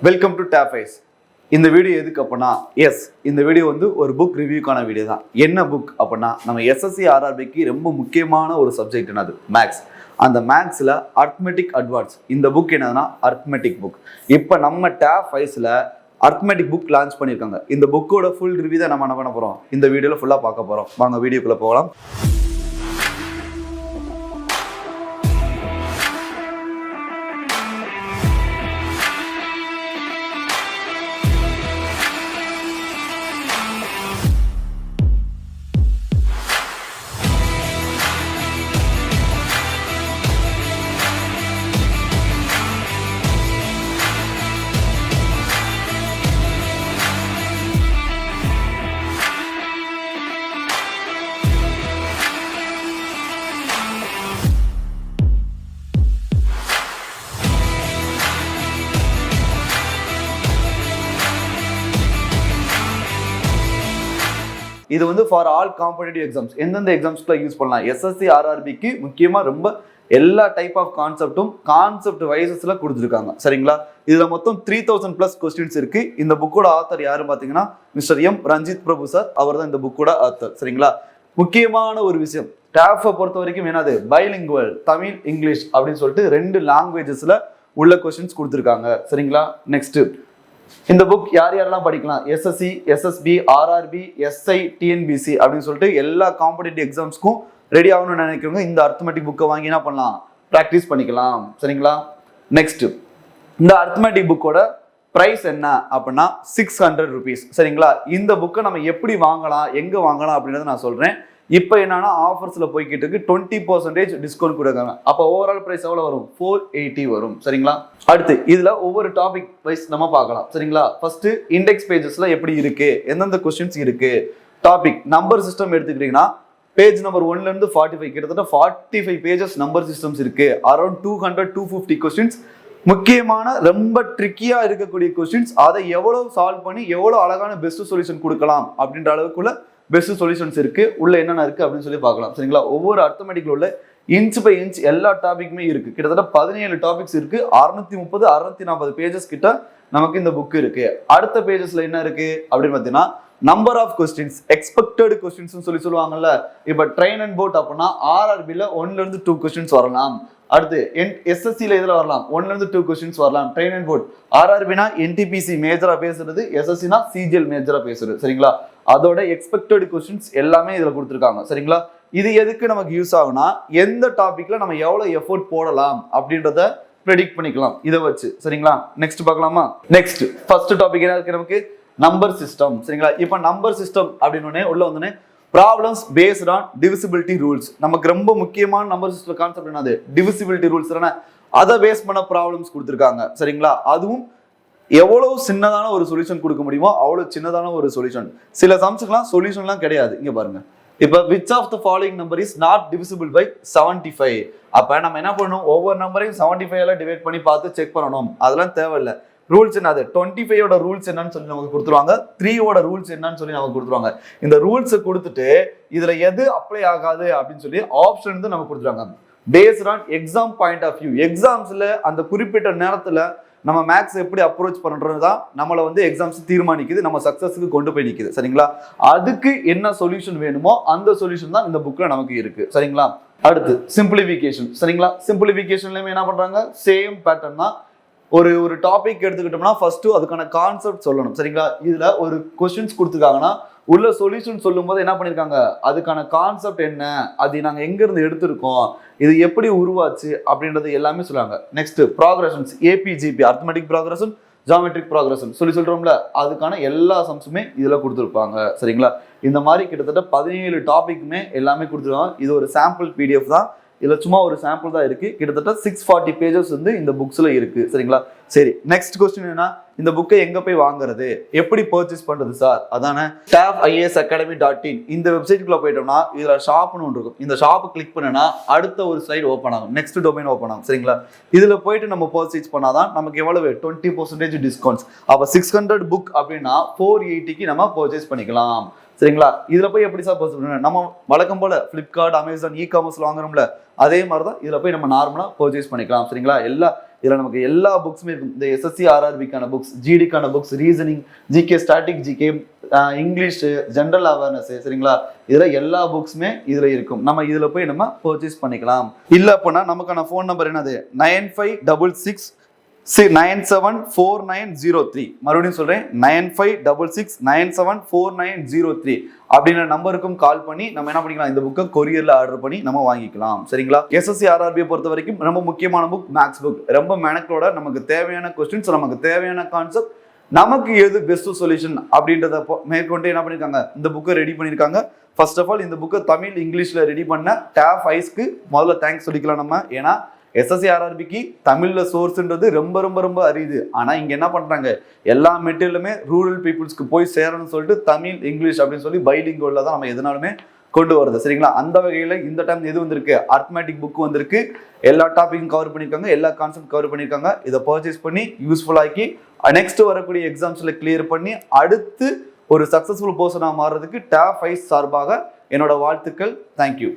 Welcome to டேஃபைஸ். இந்த video எதுக்கு அப்படின்னா, இந்த வீடியோ வந்து ஒரு புக் ரிவ்யூக்கான வீடியோ தான். என்ன புக் அப்படின்னா, நம்ம எஸ்எஸ்சி ஆர்ஆர்பிக்கு ரொம்ப முக்கியமான ஒரு சப்ஜெக்ட் என்னது, மேக்ஸ். அந்த மேக்ஸில் அர்த்மெட்டிக் அட்வான்ஸ் இந்த புக் என்னதுன்னா அர்த்மெட்டிக் புக். இப்போ நம்ம டேஃபைஸில் அர்த்மெட்டிக் புக் லான்ச் பண்ணியிருக்காங்க. இந்த புக்கோட ஃபுல் ரிவ்யூ தான் நம்ம என்ன பண்ண போகிறோம், இந்த வீடியோவில் ஃபுல்லாக பார்க்க போகிறோம். வாங்க வீடியோக்குள்ளே போகலாம். இது வந்து ஃபார் ஆல் காம்படிட்டிவ் எக்ஸாம்ஸ். எந்தெந்த எக்ஸாம்ஸ்ல யூஸ் பண்ணலாம், எஸ்எஸ்சி ஆர்ஆர்பிக்கு முக்கியமா ரொம்ப எல்லா டைப் ஆஃப் கான்செப்ட் வைசஸ்ல கொடுத்துருக்காங்க. சரிங்களா? இதுல மொத்தம் 3000+ கொஸ்டின்ஸ் இருக்கு. இந்த புக்கோட ஆத்தர் யாரும் பாத்தீங்கன்னா மிஸ்டர் எம் ரஞ்சித் பிரபு சார். அவர் தான் இந்த புக்கோட ஆத்தர். சரிங்களா? முக்கியமான ஒரு விஷயம், டாஃபை பொறுத்த வரைக்கும் என்னது, பைலிங்குவல், தமிழ் இங்கிலீஷ் அப்படின்னு சொல்லிட்டு 2 லாங்குவேஜஸ்ல உள்ள கொஸ்டின்ஸ் கொடுத்துருக்காங்க. சரிங்களா? நெக்ஸ்ட், இந்த புக் யார் யாரெல்லாம் படிக்கலாம், SSC, SSB, RRB, SI, TNPSC அப்படின்னு சொல்லிட்டு எல்லா காம்படிட்டிவ் எக்ஸாம்ஸ்க்கும் ரெடி ஆகணும்னு நினைக்கிறவங்க இந்த அர்த்மெட்டிக் புக்கை வாங்கி என்ன பண்ணலாம், ப்ராக்டிஸ் பண்ணிக்கலாம். சரிங்களா? நெக்ஸ்ட், இந்த அர்த்மெட்டிக் புக்கோட பிரைஸ் என்ன அப்படின்னா 600 rupees. சரிங்களா? இந்த புக்கை நம்ம எப்படி வாங்கலாம், எங்க வாங்கலாம் அப்படின்றத நான் சொல்றேன். இப்போ என்னன்னா ஆஃபர்ஸ்ல போய்கிட்டு இருக்கு, 20% டிஸ்கவுண்ட் கொடுக்காங்க. அப்போ ஓவரால் பிரைஸ் எவ்வளவு வரும், 480 வரும். சரிங்களா? அடுத்து இதுல ஒவ்வொரு டாபிக் வைஸ் நம்ம பார்க்கலாம். சரிங்களா? ஃபர்ஸ்ட் இண்டெக்ஸ் பேஜஸ்ல எப்படி இருக்கு, எந்தெந்த கொஸ்டின்ஸ் இருக்கு. டாபிக் நம்பர் சிஸ்டம் எடுத்துக்கிட்டீங்கன்னா பேஜ் நம்பர் 1ல இருந்து 45 கிட்டத்தட்ட 45 பேஜஸ் நம்பர் சிஸ்டம்ஸ் இருக்கு. அரௌண்ட் 200-250 கொஸ்டின்ஸ், முக்கியமான ரொம்ப ட்ரிக்கியா இருக்கக்கூடிய கொஸ்டின்ஸ். அதை எவ்வளவு சால்வ் பண்ணி எவ்வளவு அழகான பெஸ்ட் சொல்யூஷன் கொடுக்கலாம் அப்படின்ற அளவுக்குள்ள பெஸ்ட் சொல்யூஷன்ஸ் இருக்கு. உள்ள என்னென்ன இருக்கு அப்படின்னு சொல்லி பார்க்கலாம். சரிங்களா? ஒவ்வொரு அர்த்தமெட்டிக்ல உள்ள இன்ச் பை இன்ச் எல்லா டாபிக்குமே இருக்கு. கிட்டத்தட்ட 17 டாபிக்ஸ் இருக்கு. 630-640 பேஜஸ் கிட்ட நமக்கு இந்த புக் இருக்கு. அடுத்த பேஜஸ்ல என்ன இருக்கு அப்படின்னு பார்த்தீங்கன்னா number of questions, expected questions சொல்லி சொல்லுவாங்கல்ல. இப்ப ட்ரெயின் அண்ட் போட் அப்படின்னா ஆர்ஆர்பில 1ல இருந்து 2 கொஸ்டின்ஸ் வரலாம். அடுத்து எஸ்எஸ்சில இதுல வரலாம், 1ல இருந்து 2 கொஸ்டின்ஸ் வரலாம். ட்ரெயின் அண்ட் போட் ஆர்ஆர்பினா என்டிபிசி மேஜரா பேசுறது, எஸ்எஸ்சினா சிஜிஎல் மேஜரா பேசுறது. சரிங்களா? அதோட எக்ஸ்பெக்டட் கொஸ்டின்ஸ் எல்லாமே இதுல கொடுத்துருக்காங்க. சரிங்களா? இது எதுக்கு நமக்கு யூஸ் ஆகும்னா, எந்த டாபிக்ல நம்ம எவ்வளவு எஃபோர்ட் போடலாம் அப்படின்றத ப்ரெடிக்ட் பண்ணிக்கலாம் இதை வச்சு. சரிங்களா? நெக்ஸ்ட் பார்க்கலாமா? நெக்ஸ்ட் ஃபர்ஸ்ட் டாபிக் என்ன இருக்கு நமக்கு, நம்பர் சிஸ்டம். சரிங்களா? இப்போ நம்பர் சிஸ்டம் அப்படின்னு உள்ள வந்தோடனே problems based on divisibility rules. நமக்கு ரொம்ப முக்கியமான நம்பர் சிஸ்டம் கான்செப்ட் என்னது, டிவிசிபிலிட்டி ரூல்ஸ் தானே. அதை பேஸ் பண்ண ப்ராப்ளம்ஸ் கொடுத்துருக்காங்க. சரிங்களா? அதுவும் எவ்வளவு சின்னதான ஒரு சொல்யூஷன் கொடுக்க முடியுமோ அவ்வளவு சின்னதான ஒரு சொல்யூஷன். சில சம்ஸ்க்குலாம் சொல்யூஷன்லாம் கிடையாது. இங்க பாருங்க, இப்போ which of the following number is not divisible by 75. அப்ப நம்ம என்ன பண்ணணும், ஒவ்வொரு நம்பரையும் 75 டிவைட் பண்ணி பார்த்து செக் பண்ணணும். அதெல்லாம் தேவையில்லை. ரூல்ஸ் என்னது, 25 ரூல்ஸ் என்னன்னு சொல்லி நமக்கு கொடுத்துருவாங்க, 3 ரூல்ஸ் என்னன்னு சொல்லி நமக்கு கொடுத்துருவாங்க. இந்த ரூல்ஸ் கொடுத்துட்டு இதுல எது அப்ளை ஆகாது அப்படின்னு சொல்லி ஆப்ஷன் வந்து நமக்கு கொடுத்துருவாங்க. Based on exam point of view. எக்ஸாம்ஸ்ல அந்த குறிப்பிட்ட நேரத்துல நம்ம மேக்ஸ் எப்படி அப்ரோச் பண்றது தான் நம்மளை வந்து எக்ஸாம்ஸ் தீர்மானிக்குது, நம்ம சக்சஸ்க்கு கொண்டு போய் நிக்குது. சரிங்களா? அதுக்கு என்ன சொல்யூஷன் வேணுமோ அந்த சொல்யூஷன் தான் இந்த புக்ல நமக்கு இருக்கு. சரிங்களா? அடுத்து சிம்பிளிஃபிகேஷன். சரிங்களா? சிம்பிளிஃபிகேஷன்லயுமே என்ன பண்றாங்க, சேம் பேட்டர்ன் தான். ஒரு டாபிக் எடுத்துக்கிட்டோம்னா ஃபர்ஸ்ட் அதுக்கான கான்செப்ட் சொல்லணும். சரிங்களா? இதுல ஒரு கொஸ்டின்ஸ் கொடுத்துருக்காங்கன்னா உள்ள சொல்யூஷன் சொல்லும் போது என்ன பண்ணிருக்காங்க, அதுக்கான கான்செப்ட் என்ன, அது நாங்க எங்க இருந்து எடுத்திருக்கோம், இது எப்படி உருவாச்சு அப்படின்றது எல்லாமே சொல்லுவாங்க. Next progressions, AP GP, arithmetic progression, geometric progression சொல்றோம்ல, அதுக்கான எல்லா சம்ஸுமே இதுல கொடுத்துருப்பாங்க. சரிங்களா? இந்த மாதிரி கிட்டத்தட்ட 17 டாபிக்குமே எல்லாமே கொடுத்துருவாங்க. இது ஒரு சாம்பிள் பிடிஎஃப் தான். இதுல சும்மா ஒரு சாம்பிள் தான் இருக்கு. கிட்டத்தட்ட 640 பேஜஸ் வந்து இந்த புக்ஸ்ல இருக்கு. சரிங்களா? சரி, நெக்ஸ்ட் கொஸ்டின் என்ன, இந்த புக்கை எங்க போய் வாங்குறது, எப்படி பர்ச்சேஸ் பண்றது சார்? அதானே tafiasacademy.in இந்த வெப்சைட்டுக்குள்ள போயிட்டோம்னா இதுல ஷாப்னு ஒன்று இருக்கும். இந்த ஷாப் கிளிக் பண்ணனா அடுத்த ஒரு ஸ்லைடு ஓப்பன் ஆகும், நெக்ஸ்ட் டொமைன் ஓப்பன் ஆகும். சரிங்களா? இதுல போயிட்டு நம்ம பர்ச்சேஸ் பண்ணாதான் நமக்கு எவ்வளவு 20% டிஸ்கவுண்ட்ஸ். அப்ப 600 புக் அப்படின்னா 480க்கு நம்ம பர்ச்சேஸ் பண்ணிக்கலாம். சரிங்களா? இதுல போய் எப்படி சார் பர்ச்சேஸ் பண்ணணும், நம்ம வழக்கம் போல பிளிப்கார்ட், அமேசான், இ காமர்ஸ்ல வாங்குறோம்ல, அதே மாதிரி தான் இதுல போய் நம்ம நார்மலா பர்ச்சேஸ் பண்ணிக்கலாம். சரிங்களா? எல்லா இதுல நமக்கு எல்லா புக்ஸுமே இருக்கும். இந்த எஸ்எஸ்சி ஆர்ஆர்பிக்கான புக்ஸ், ஜிடிக்கான books, reasoning, GK, static GK, English, general awareness, சரிங்களா, இதுல எல்லா புக்ஸுமே இதுல இருக்கும். நம்ம இதுல போய் நம்ம பர்ச்சேஸ் பண்ணிக்கலாம். இல்ல அப்படின்னா நமக்கான ஃபோன் நம்பர் என்னது 9566974903. மறுபடியும் சொல்றேன், 9566974903 அப்படின்ற நம்பருக்கும் கால் பண்ணி நம்ம என்ன பண்ணிக்கலாம், இந்த புக்கை கொரியர்ல ஆர்டர் பண்ணி நம்ம வாங்கிக்கலாம். சரிங்களா. எஸ்எஸ்சி ஆர்ஆர்பியை பொறுத்த வரைக்கும் ரொம்ப முக்கியமான புக் மேக்ஸ் புக். ரொம்ப மெனக்கோட நமக்கு தேவையான கொஸ்டின்ஸ், நமக்கு தேவையான கான்செப்ட், நமக்கு எது பெஸ்ட் சொல்யூஷன் அப்படின்றத மேற்கொண்டு என்ன பண்ணிருக்காங்க, இந்த புக்கை ரெடி பண்ணிருக்காங்க. ஃபர்ஸ்ட் ஆஃப் ஆல் இந்த புக்கை தமிழ் இங்கிலீஷ்ல ரெடி பண்ண டேப் ஐஸ்க்கு முதல்ல தேங்க்ஸ் சொல்லிக்கலாம் நம்ம. ஏன்னா எஸ்எஸ்சி ஆர்ஆர்பிக்கு தமிழ்ல சோர்ஸ்ன்றது ரொம்ப ரொம்ப ரொம்ப அரியுது. ஆனா இங்க என்ன பண்றாங்க, எல்லா மெட்டீரியலுமே ரூரல் பீப்புள்ஸ்க்கு போய் சேரணும்னு சொல்லிட்டு தமிழ் இங்கிலீஷ் அப்படின்னு சொல்லி பைலிங்குவல்ல தான் நம்ம எதனாலுமே கொண்டு வருது. சரிங்களா. அந்த வகையில இந்த டைம் எது வந்திருக்கு, அரித்மெட்டிக் புக் வந்திருக்கு. எல்லா டாபிக்கும் கவர் பண்ணிருக்காங்க, எல்லா கான்செப்ட் கவர் பண்ணிருக்காங்க. இதை பர்ச்சேஸ் பண்ணி யூஸ்ஃபுல் ஆக்கி நெக்ஸ்ட் வரக்கூடிய எக்ஸாம்ஸ்ல கிளியர் பண்ணி அடுத்து ஒரு சக்சஸ்ஃபுல் பர்சனா மாறுறதுக்கு டேப் ஐஸ் சார்பாக என்னோட வாழ்த்துக்கள். தேங்க்யூ.